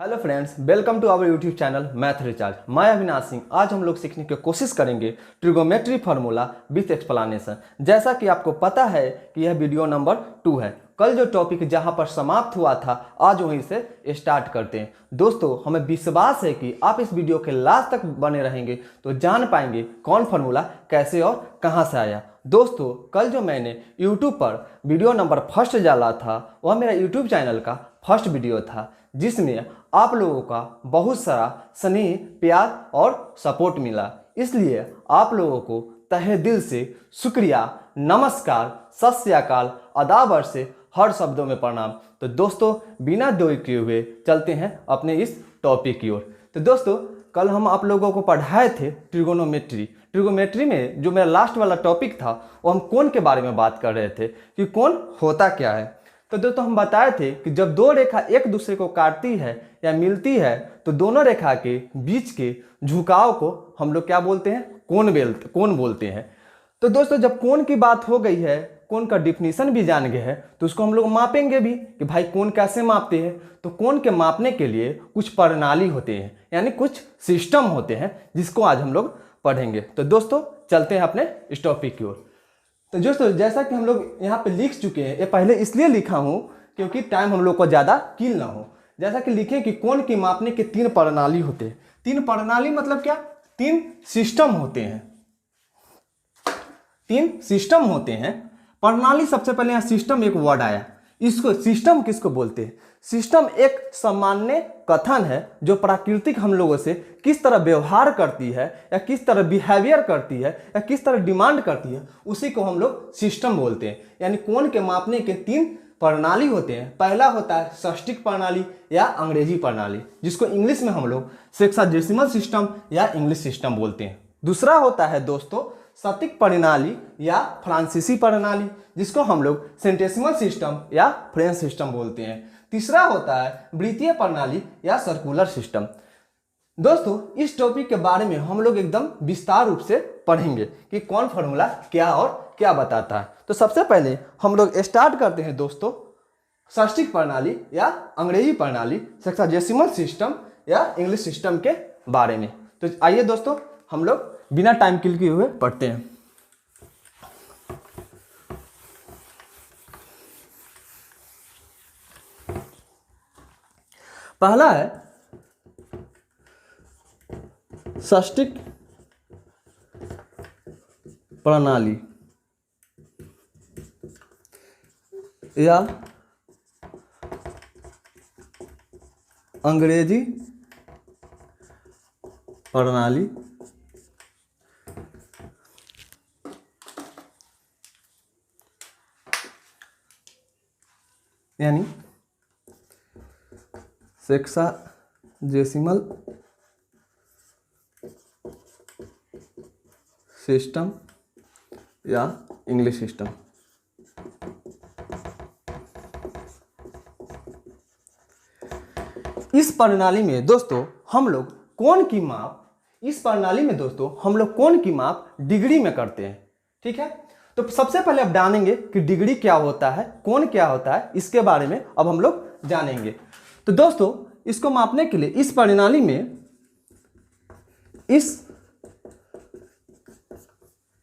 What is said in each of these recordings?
Hello friends, welcome to our YouTube channel math recharge. मैं अविनाश सिंह। आज हम लोग सीखने की कोशिश करेंगे ट्रिगोमेट्री फार्मूला विथ एक्सप्लेनेशन। जैसा कि आपको पता है कि यह वीडियो नंबर 2 है। कल जो टॉपिक जहां पर समाप्त हुआ था, आज वहीं से स्टार्ट करते हैं। दोस्तों, हमें विश्वास है कि आप इस वीडियो के लास्ट तक बने रहेंगे तो जान पाएंगे कौन फार्मूला कैसे और कहां से आया। दोस्तों, कल जो मैंने YouTube पर वीडियो नंबर फर्स्ट डाला था, वह मेरा YouTube चैनल का फर्स्ट वीडियो था, जिसमें आप लोगों का बहुत सारा स्नेह, प्यार और सपोर्ट मिला। इसलिए आप लोगों को तहे दिल से शुक्रिया, नमस्कार, सत श्री अकाल, आदाब से हर शब्दों में प्रणाम। तो दोस्तों, बिना देरी किए हुए चलते हैं अपने इस टॉपिक की ओर। तो दोस्तों, कल हम आप लोगों को पढ़ाए थे ट्रिगोनोमेट्री। ट्रिगोमेट्री में जो मेरा लास्ट वाला टॉपिक था, वो हम कोण के बारे में बात कर रहे थे कि कोण होता क्या है। तो दोस्तों, हम बताए थे कि जब दो रेखा एक दूसरे को काटती है या मिलती है, तो दोनों रेखा के बीच के झुकाव को हम लोग क्या बोलते हैं? कोण बोलते हैं। तो दोस्तों, जब कोण की बात हो गई है, कोण का डिफिनीशन भी जान गए हैं, तो उसको हम लोग मापेंगे भी कि भाई कोण कैसे मापते हैं। तो कोण के मापने के लिए कुछ प्रणाली होते हैं, यानी कुछ सिस्टम होते हैं, जिसको आज हम लोग पढ़ेंगे। तो दोस्तों, चलते हैं अपने इस टॉपिक की ओर। तो दोस्तों, जैसा कि हम लोग यहाँ पे लिख चुके हैं, ये पहले इसलिए लिखा हूँ क्योंकि टाइम हम लोग को ज़्यादा किल ना हो। जैसा कि लिखे कि कोण की मापने के 3 प्रणाली होते हैं। 3 प्रणाली मतलब क्या? 3 सिस्टम होते हैं। 3 सिस्टम होते हैं। प्रणाली, सबसे पहले यहाँ सिस्टम एक वर्ड आया। इसको सिस्टम किसको बोलते हैं? सिस्टम एक सामान्य कथन है जो प्राकृतिक हम लोगों से किस तरह व्यवहार करती है, या किस तरह बिहेवियर करती है, या किस तरह डिमांड करती है, उसी को हम लोग सिस्टम बोलते हैं। यानी कोण के मापने के 3 प्रणाली होते हैं। पहला होता है षष्टिक प्रणाली या अंग्रेजी प्रणाली, जिसको इंग्लिश में हम लोग सेक्साडेसिमल सिस्टम या इंग्लिश सिस्टम बोलते हैं। दूसरा होता है दोस्तों शतिक प्रणाली या फ्रांसीसी प्रणाली, जिसको हम लोग सेंटेसिमल सिस्टम या फ्रेंच सिस्टम बोलते हैं। तीसरा होता है वृत्तीय प्रणाली या सर्कुलर सिस्टम। दोस्तों, इस टॉपिक के बारे में हम लोग एकदम विस्तार रूप से पढ़ेंगे कि कौन फार्मूला क्या और क्या बताता है। तो सबसे पहले हम लोग स्टार्ट करते हैं दोस्तों षष्टिक प्रणाली या अंग्रेजी प्रणाली, सेक्साडेसिमल सिस्टम या इंग्लिश सिस्टम के बारे में। तो आइए दोस्तों, हम लोग बिना टाइम किल किए हुए पढ़ते हैं। पहला है षष्टिक प्रणाली या अंग्रेजी प्रणाली। यानी सेक्साडेसिमल सिस्टम या इंग्लिश सिस्टम। इस प्रणाली में दोस्तों हम लोग कोण की माप, इस प्रणाली में दोस्तों हम लोग कोण की माप डिग्री में करते हैं। ठीक है, तो सबसे पहले अब जानेंगे कि डिग्री क्या होता है, कोण क्या होता है, इसके बारे में अब हम लोग जानेंगे। तो दोस्तों, इसको मापने के लिए इस प्रणाली में, इस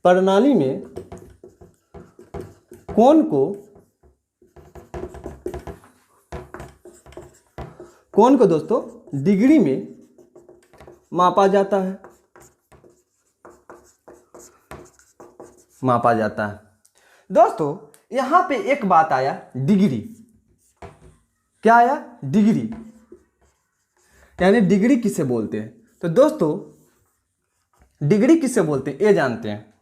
प्रणाली में कोण को दोस्तों डिग्री में मापा जाता है। दोस्तों, यहां पे एक बात आया, डिग्री। क्या आया? डिग्री। यानी डिग्री किसे बोलते हैं? तो दोस्तों, डिग्री किसे बोलते हैं ये जानते हैं।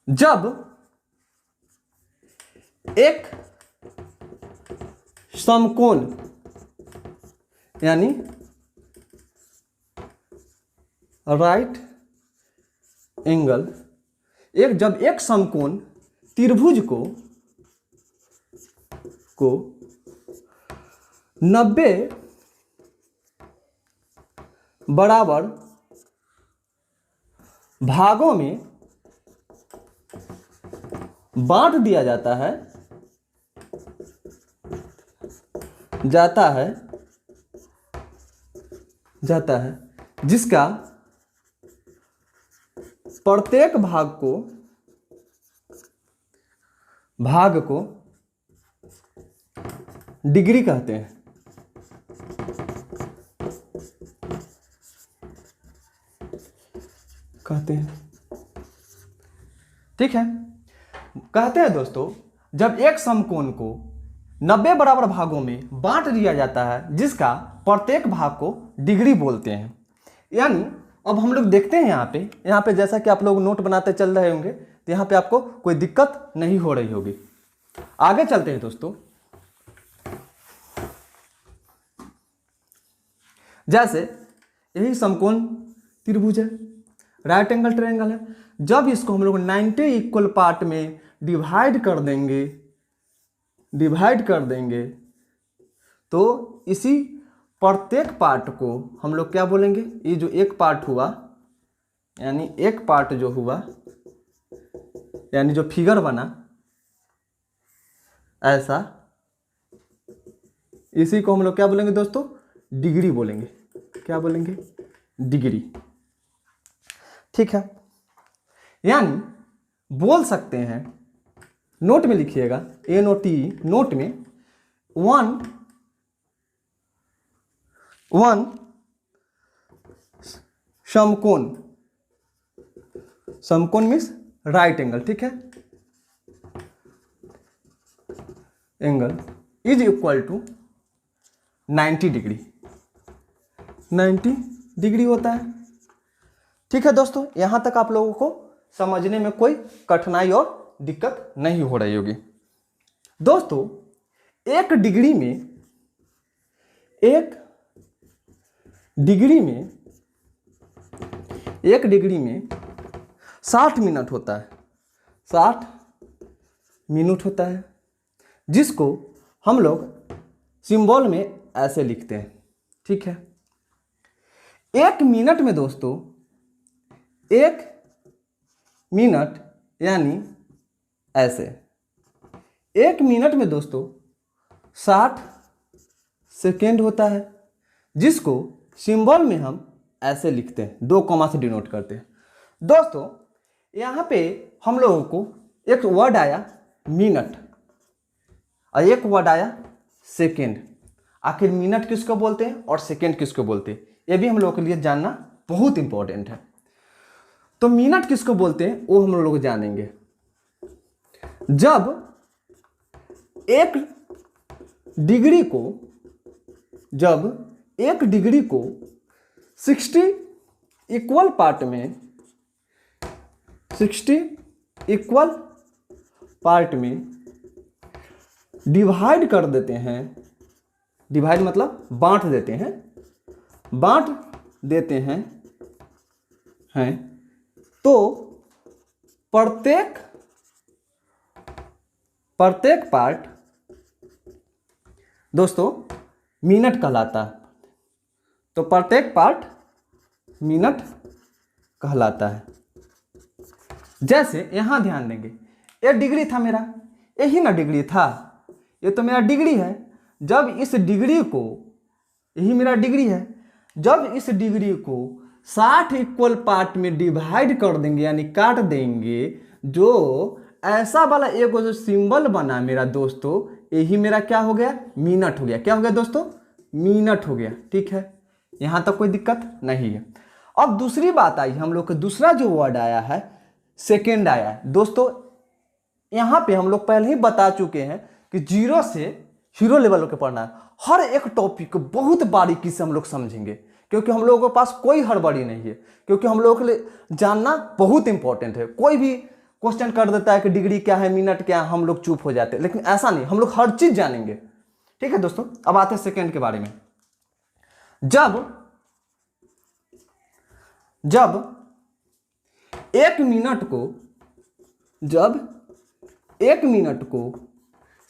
जब एक समकोण यानी राइट एंगल, जब एक समकोण त्रिभुज को 90 बराबर भागों में बांट दिया जाता है जाता है, जिसका प्रत्येक भाग को डिग्री कहते हैं। ठीक है, कहते हैं दोस्तों, जब एक समकोण को 90 बराबर भागों में बांट दिया जाता है, जिसका प्रत्येक भाग को डिग्री बोलते हैं। यानी अब हम लोग देखते हैं यहाँ पे जैसा कि आप लोग नोट बनाते चल रहे होंगे, तो यहाँ पे आपको कोई दिक्कत नहीं हो रही होगी। आगे चलते हैं दोस्तों। जैसे यही समकोण त्रिभुज है, राइट एंगल ट्रायंगल है। जब इसको हम लोग 90 इक्वल पार्ट में डिवाइड कर देंगे तो इसी प्रत्येक पार्ट को हम लोग क्या बोलेंगे, ये जो एक पार्ट हुआ, यानी एक पार्ट जो हुआ, यानी जो फिगर बना ऐसा, इसी को हम लोग क्या बोलेंगे दोस्तों, डिग्री बोलेंगे। क्या बोलेंगे, डिग्री। ठीक है, यानी बोल सकते हैं, नोट में लिखिएगा, NOT नोट में, वन समकोण मीन्स राइट एंगल। ठीक है, angle is equal to 90 degree. 90 degree होता है। ठीक है दोस्तों, यहां तक आप लोगों को समझने में कोई कठिनाई और दिक्कत नहीं हो रही होगी। दोस्तों, एक डिग्री में 60 मिनट होता है। 60 मिनट होता है, जिसको हम लोग सिंबल में ऐसे लिखते हैं। ठीक है, एक मिनट में दोस्तों, एक मिनट यानी ऐसे, एक मिनट में दोस्तों 60 सेकेंड होता है, जिसको सिंबल में हम ऐसे लिखते हैं, 2 कॉमा से डिनोट करते हैं। दोस्तों, यहाँ पे हम लोगों को एक वर्ड आया मिनट और एक वर्ड आया सेकेंड। आखिर मिनट किसको बोलते हैं और सेकेंड किसको बोलते हैं, ये भी हम लोगों के लिए जानना बहुत इंपॉर्टेंट है। तो मिनट किसको बोलते हैं वो हम लोग जानेंगे। जब एक डिग्री को 60 इक्वल पार्ट में डिवाइड कर देते हैं, डिवाइड मतलब बांट देते हैं, तो प्रत्येक पार्ट दोस्तों मिनट कहलाता है। तो प्रत्येक पार्ट मिनट कहलाता है। जैसे यहां ध्यान देंगे, ये डिग्री था मेरा, यही ना डिग्री था, ये तो मेरा डिग्री है। जब इस डिग्री को, यही मेरा डिग्री है, जब इस डिग्री को 60 इक्वल पार्ट में डिवाइड कर देंगे यानी काट देंगे, जो ऐसा वाला एक जो सिंबल बना मेरा दोस्तों, यही मेरा क्या हो गया, मिनट हो गया। क्या हो गया दोस्तों, मिनट हो गया। ठीक है, यहां तक कोई दिक्कत नहीं है। अब दूसरी बात आई, हम लोग का दूसरा जो वर्ड आया है सेकेंड आया है। दोस्तों, यहां पे हम लोग पहले ही बता चुके हैं कि 0 से हीरो लेवल के पढ़ना है। हर एक टॉपिक को बहुत बारीकी से हम लोग समझेंगे, क्योंकि हम लोगों के पास कोई हड़बड़ी नहीं है, क्योंकि हम लोगों के लिए जानना बहुत इंपॉर्टेंट है। कोई भी क्वेश्चन कर देता है कि डिग्री क्या है, मिनट क्या है, हम लोग चुप हो जाते हैं, लेकिन ऐसा नहीं, हम लोग हर चीज जानेंगे। ठीक है दोस्तों, अब आते हैं सेकेंड के बारे में। जब एक मिनट को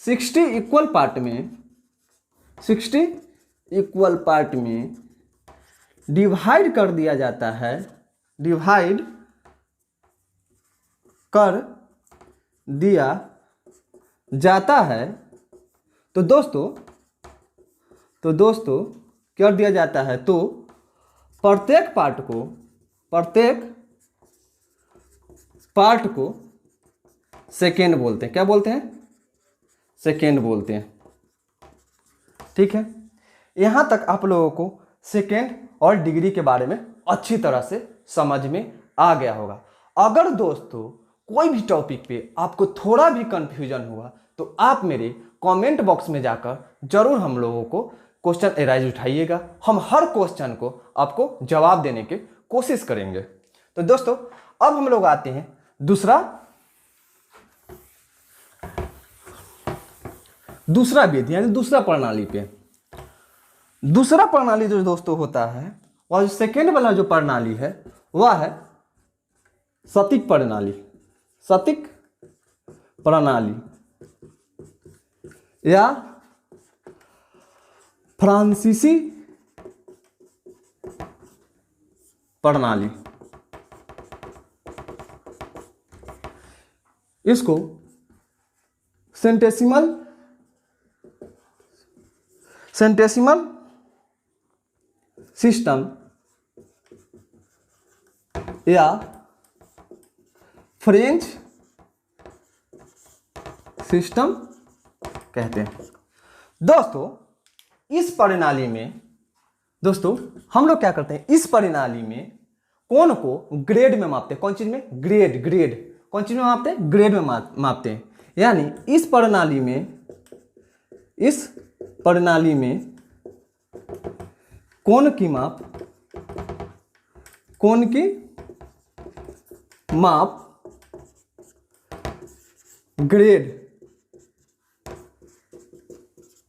60 इक्वल पार्ट में डिवाइड कर दिया जाता है, डिवाइड कर दिया जाता है, तो दोस्तों क्या दिया जाता है, तो प्रत्येक पार्ट को सेकेंड बोलते हैं। क्या बोलते हैं? सेकेंड बोलते हैं। ठीक है, यहां तक आप लोगों को सेकेंड और डिग्री के बारे में अच्छी तरह से समझ में आ गया होगा। अगर दोस्तों कोई भी टॉपिक पे आपको थोड़ा भी कंफ्यूजन हुआ तो आप मेरे कमेंट बॉक्स में जाकर जरूर हम लोगों को क्वेश्चन एराइज उठाइएगा। हम हर क्वेश्चन को आपको जवाब देने की कोशिश करेंगे। तो दोस्तों अब हम लोग आते हैं दूसरा विधि यानी दूसरा प्रणाली पे। दूसरा प्रणाली जो दोस्तों होता है वह जो सेकेंड वाला जो प्रणाली है वह है सटीक प्रणाली या फ्रांसीसी प्रणाली। इसको सेंटेसिमल सिस्टम या फ्रेंच सिस्टम कहते हैं। दोस्तों इस प्रणाली में दोस्तों हम लोग क्या करते हैं, इस प्रणाली में कोण को ग्रेड में मापते हैं। कौन चीज में? ग्रेड। कौन चीज में मापते हैं? ग्रेड में मापते हैं। यानी इस प्रणाली में कोण की माप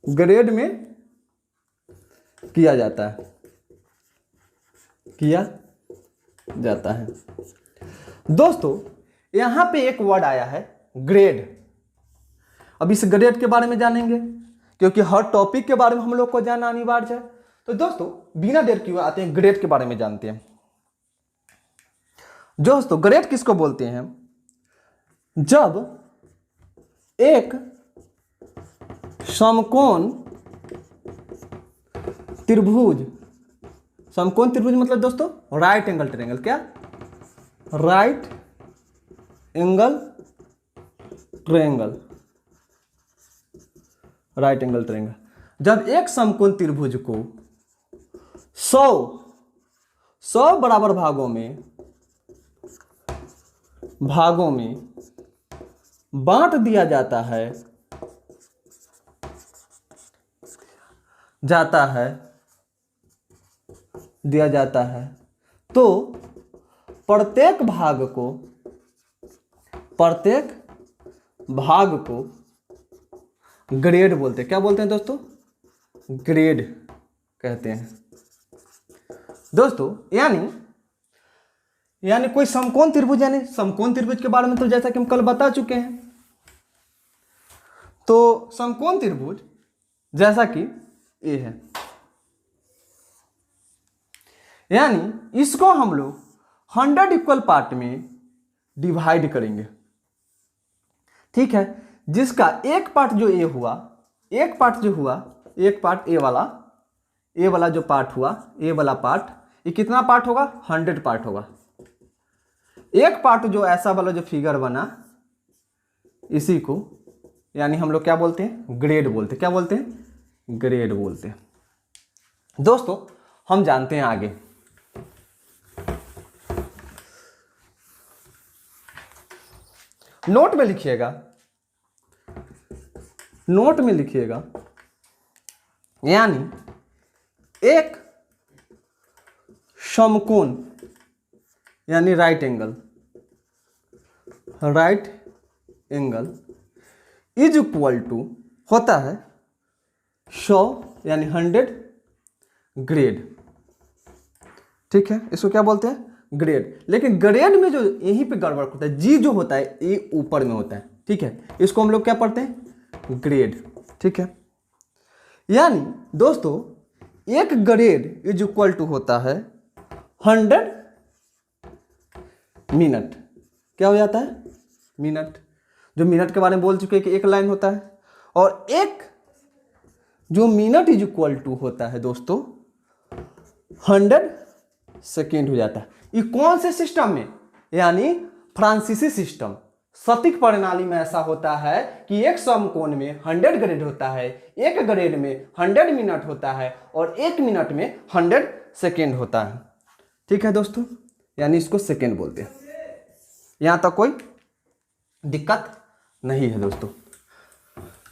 ग्रेड में किया जाता है। दोस्तों यहां पे एक वर्ड आया है ग्रेड। अब इस ग्रेड के बारे में जानेंगे क्योंकि हर टॉपिक के बारे में हम लोग को जानना अनिवार्य है। तो दोस्तों बिना देर किए आते हैं ग्रेड के बारे में जानते हैं। दोस्तों ग्रेड किसको बोलते हैं? जब एक समकोण त्रिभुज मतलब दोस्तों राइट एंगल ट्रायंगल। क्या? Right angle triangle. जब एक समकोण त्रिभुज को 100 बराबर भागों में बांट दिया जाता है तो प्रत्येक भाग को ग्रेड बोलते हैं। क्या बोलते हैं दोस्तों? ग्रेड कहते हैं। दोस्तों यानी कोई समकोण त्रिभुज, यानी समकोण त्रिभुज के बारे में तो जैसा कि हम कल बता चुके हैं। तो समकोण त्रिभुज जैसा कि ये है, यानी इसको हम लोग 100 इक्वल पार्ट में डिवाइड करेंगे। ठीक है, जिसका एक पार्ट जो ए हुआ, एक पार्ट ए वाला जो पार्ट हुआ, ए वाला पार्ट, ये कितना पार्ट होगा? 100 पार्ट होगा। एक पार्ट जो ऐसा वाला जो फिगर बना, इसी को यानी हम लोग क्या बोलते हैं? ग्रेड बोलते हैं। क्या बोलते हैं? ग्रेड बोलते हैं। दोस्तों हम जानते हैं आगे। नोट में लिखिएगा, यानी एक समकोण यानी right angle is equal to होता है 100 यानी 100 ग्रेड। ठीक है, इसको क्या बोलते हैं? ग्रेड। लेकिन ग्रेड में जो यहीं पे गड़बड़ होता है, जी जो होता है ये ऊपर में होता है। ठीक है, इसको हम लोग क्या पढ़ते हैं? ग्रेड। ठीक है, यानी दोस्तों एक ग्रेड इज इक्वल टू होता है 100 मिनट। क्या हो जाता है? मिनट। जो मिनट के बारे में बोल चुके हैं कि एक लाइन होता है, और एक जो मिनट इज इक्वल टू होता है दोस्तों 100 सेकेंड हो जाता है। ये कौन से सिस्टम में, यानी फ्रांसीसी सिस्टम। सटीक प्रणाली में ऐसा होता है कि एक समकोण में 100 ग्रेड होता है, एक ग्रेड में 100 मिनट होता है और एक मिनट में 100 सेकेंड होता है। ठीक है दोस्तों, यानी इसको सेकेंड बोलते हैं। यहां तक कोई दिक्कत नहीं है दोस्तों।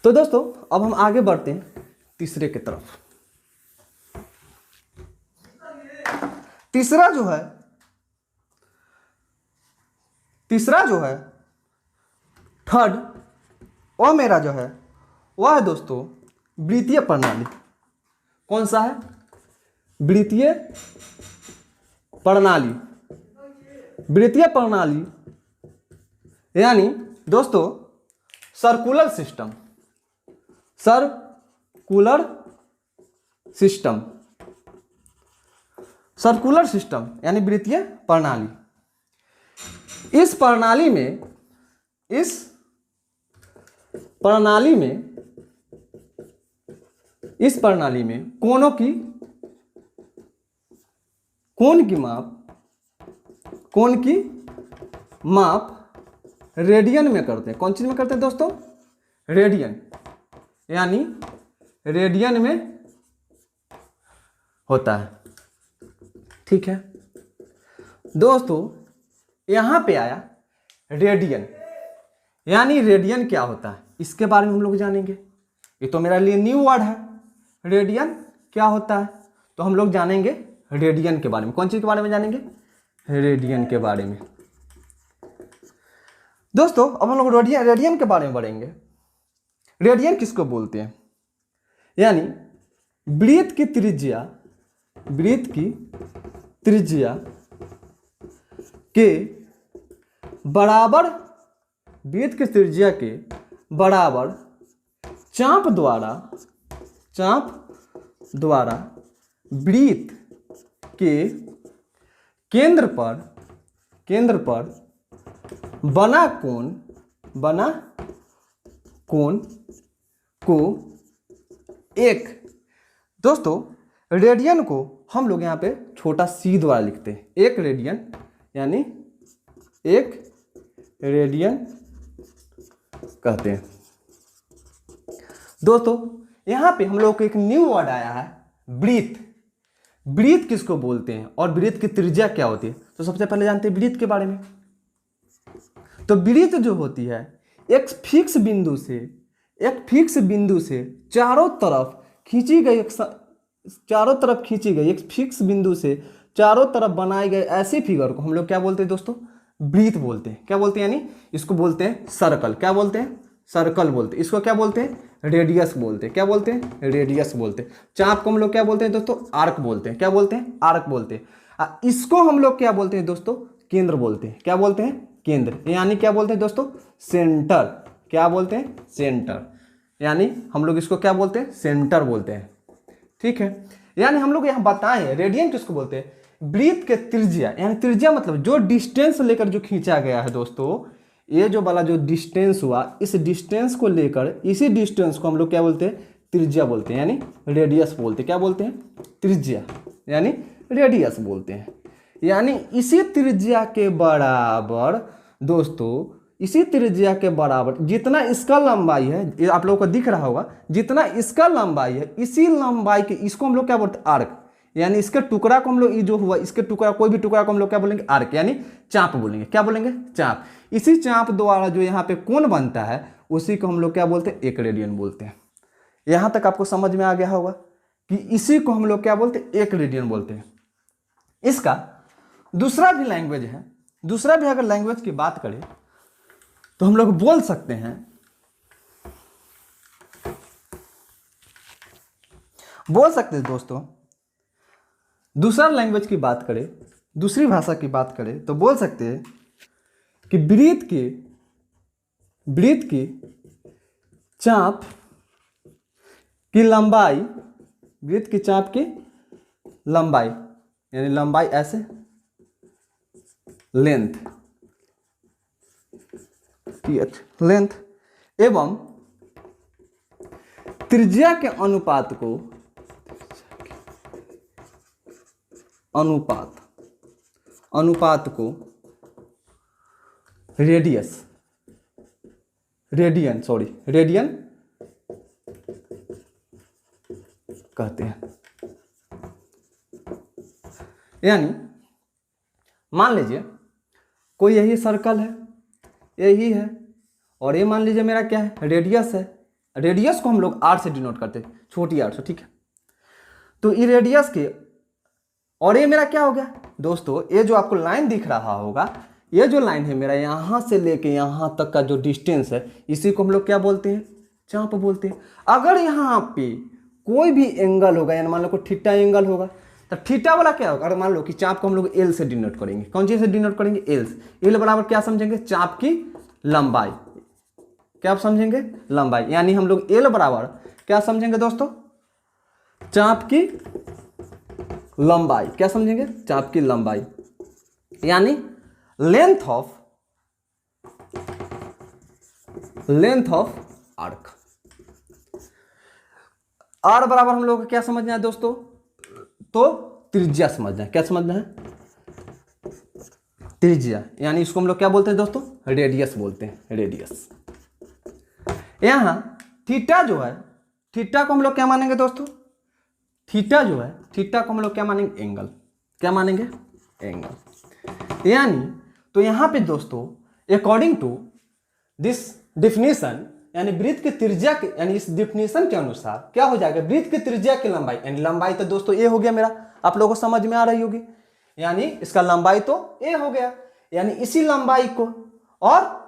तो दोस्तों अब हम आगे बढ़ते हैं तीसरे की तरफ। तीसरा जो है थर्ड, और मेरा जो है वह है दोस्तों वृत्तीय प्रणाली। कौन सा है? वृत्तीय प्रणाली। वृत्तीय प्रणाली यानी दोस्तों circular system. Circular system, circular system यानी वृत्तीय प्रणाली। इस प्रणाली में कोण की माप रेडियन में करते हैं। कौन चीज में करते हैं दोस्तों? रेडियन, यानी रेडियन में होता है। ठीक है दोस्तों, यहां पे आया रेडियन, यानी रेडियन क्या होता है इसके बारे में हम लोग जानेंगे। ये तो मेरे लिए न्यू वर्ड है। रेडियन क्या होता है तो हम लोग जानेंगे रेडियन के बारे में। कौन चीज के बारे में जानेंगे? रेडियन के बारे में। दोस्तों अब हम लोग रेडियन के बारे में बढ़ेंगे। रेडियन किसको बोलते हैं? यानी वृत्त की त्रिज्या के बराबर, वृत्त की त्रिज्या के बराबर चाप द्वारा वृत्त के केंद्र पर बना कोण को एक, दोस्तों रेडियन को हम लोग यहाँ पे छोटा सी द्वारा लिखते हैं। एक रेडियन, यानी एक रेडियन कहते हैं। दोस्तों यहाँ पे हम लोग को एक न्यू वर्ड आया है, वृत्त। वृत्त किसको बोलते हैं और वृत्त की त्रिज्या क्या होती है? तो सबसे पहले जानते हैं वृत्त के बारे में। तो वृत्त जो होती है एक फिक्स बिंदु से चारों तरफ खींची गई एक फिक्स बिंदु से चारों तरफ बनाए गए ऐसे फिगर को हम लोग क्या बोलते हैं दोस्तों? वृत्त बोलते हैं। क्या बोलते हैं? यानी इसको बोलते हैं सर्कल। क्या बोलते हैं? सर्कल बोलते हैं। इसको क्या बोलते हैं? रेडियस बोलते हैं। क्या बोलते हैं? रेडियस बोलते हैं। चाप को हम लोग क्या बोलते हैं दोस्तों? आर्क बोलते हैं। क्या बोलते हैं? आर्क बोलते हैं। इसको हम लोग क्या बोलते हैं दोस्तों? केंद्र बोलते हैं। क्या बोलते हैं? केंद्र, यानी क्या बोलते हैं दोस्तों? सेंटर। क्या बोलते हैं? सेंटर, यानी हम लोग इसको क्या बोलते हैं? सेंटर बोलते हैं। ठीक है, यानी हम लोग यहाँ बताएं रेडियन किसको बोलते हैं? वृत्त के त्रिज्या, यानी त्रिज्या मतलब जो डिस्टेंस लेकर जो खींचा गया है दोस्तों, ये जो वाला जो डिस्टेंस हुआ, इस डिस्टेंस को लेकर इसी डिस्टेंस को हम लोग क्या बोलते हैं? त्रिज्या बोलते हैं, यानी रेडियस बोलते हैं। क्या बोलते हैं? त्रिज्या, यानी रेडियस बोलते हैं। यानी इसी त्रिज्या के बराबर दोस्तों, इसी त्रिज्या के बराबर जितना इसका लंबाई है, ये आप लोगों को दिख रहा होगा, जितना इसका लंबाई है इसी लंबाई के इसको हम लोग क्या बोलते हैं? आर्क, यानी इसके टुकड़ा को हम लोग, ये जो हुआ इसके टुकड़ा, कोई भी टुकड़ा को हम लोग क्या बोलेंगे? आर्क, यानी चाप बोलेंगे। क्या बोलेंगे? चाप। इसी चाप द्वारा जो यहाँ पे कोण बनता है उसी को हम लोग क्या बोलते हैं? एक रेडियन बोलते हैं। यहां तक आपको समझ में आ गया होगा कि इसी को हम लोग क्या बोलते हैं? एक रेडियन बोलते हैं। इसका दूसरा भी लैंग्वेज है। दूसरा भी अगर लैंग्वेज की बात करें तो हम लोग बोल सकते हैं, दोस्तों, दूसरा लैंग्वेज की बात करें, दूसरी भाषा की बात करें तो बोल सकते हैं कि वृत्त की चाप की लंबाई, वृत्त की चाप की लंबाई, यानी लंबाई ऐसे, लेंथ एवं त्रिज्या के अनुपात अनुपात को रेडियन कहते हैं। यानी मान लीजिए कोई यही सर्कल है, यही है, और ये मान लीजिए मेरा क्या है, रेडियस है। रेडियस को हम लोग आर से डिनोट करते हैं, छोटी आर से, ठीक है। तो ये रेडियस के, और ये मेरा क्या हो गया दोस्तों, ये जो आपको लाइन दिख रहा होगा, ये जो लाइन है मेरा यहाँ से लेके यहाँ तक का जो डिस्टेंस है, इसी को हम लोग क्या बोलते हैं, चाप बोलते हैं। अगर यहाँ पे कोई भी एंगल होगा, यानी मान लो कोई थीटा एंगल होगा, तो थीटा वाला क्या होगा, अगर मान लो कि चाप को हम लोग एल से डिनोट करेंगे, कौन चीज से डिनोट करेंगे, एल से। एल बराबर क्या समझेंगे, चाप की लंबाई। क्या आप समझेंगे, लंबाई। यानी हम लोग एल बराबर क्या समझेंगे दोस्तों, चाप की लंबाई। क्या समझेंगे, चाप की लंबाई, यानी लेंथ ऑफ आर्क। आर बराबर हम लोग को क्या समझना है दोस्तों, तो त्रिज्या समझना है। क्या समझना है, त्रिज्या। यानी इसको हम लोग क्या बोलते हैं दोस्तों, रेडियस बोलते हैं, रेडियस। यहां थीटा जो है, थीटा को हम लोग क्या मानेंगे दोस्तों, थीटा जो है, थीटा को हम लोग क्या मानेंगे, एंगल। क्या मानेंगे, एंगल। यानी तो यहां पे दोस्तों अकॉर्डिंग टू दिस डिफिनेशन, यानी वृत्त की त्रिज्या के, यानी इस डिफिनेशन के अनुसार क्या हो जाएगा, वृत्त की त्रिज्या की लंबाई, यानी लंबाई तो दोस्तों ए हो गया मेरा, आप लोगों को समझ में आ रही होगी। यानी इसका लंबाई तो ए हो गया, यानी इसी लंबाई को, और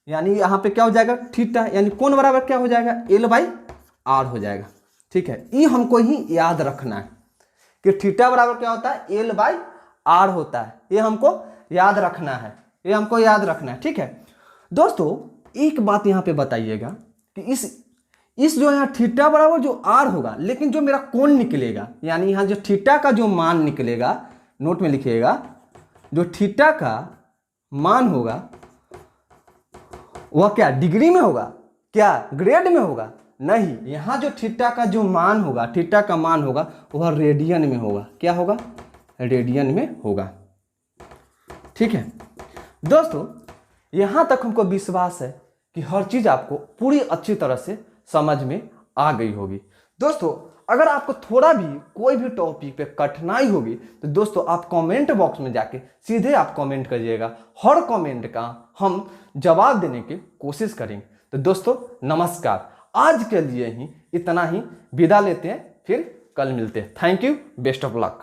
यानी यहाँ पे क्या हो जाएगा, थीटा, यानी कोण बराबर क्या हो जाएगा, एल बाई आर हो जाएगा। ठीक है, ये हमको ही याद रखना है कि थीटा बराबर क्या होता है, एल बाई आर होता है। ये हमको याद रखना है, ये हमको याद रखना है। ठीक है दोस्तों, एक बात यहाँ पे बताइएगा कि इस जो यहाँ थीटा बराबर जो आर होगा, लेकिन जो मेरा कोण निकलेगा, यानी यहाँ जो थीटा का जो मान निकलेगा, नोट में लिखिएगा, जो थीटा का मान होगा वह क्या डिग्री में होगा, क्या ग्रेड में होगा, नहीं। यहां जो थीटा का जो मान होगा, थीटा का मान होगा वह रेडियन में होगा। क्या होगा, रेडियन में होगा। ठीक है दोस्तों, यहां तक हमको विश्वास है कि हर चीज आपको पूरी अच्छी तरह से समझ में आ गई होगी। दोस्तों अगर आपको थोड़ा भी कोई भी टॉपिक पे कठिनाई होगी तो दोस्तों आप कमेंट बॉक्स में जाके सीधे आप कमेंट करिएगा, हर कमेंट का हम जवाब देने की कोशिश करेंगे। तो दोस्तों नमस्कार, आज के लिए ही इतना ही, विदा लेते हैं, फिर कल मिलते हैं। Thank you, best of luck.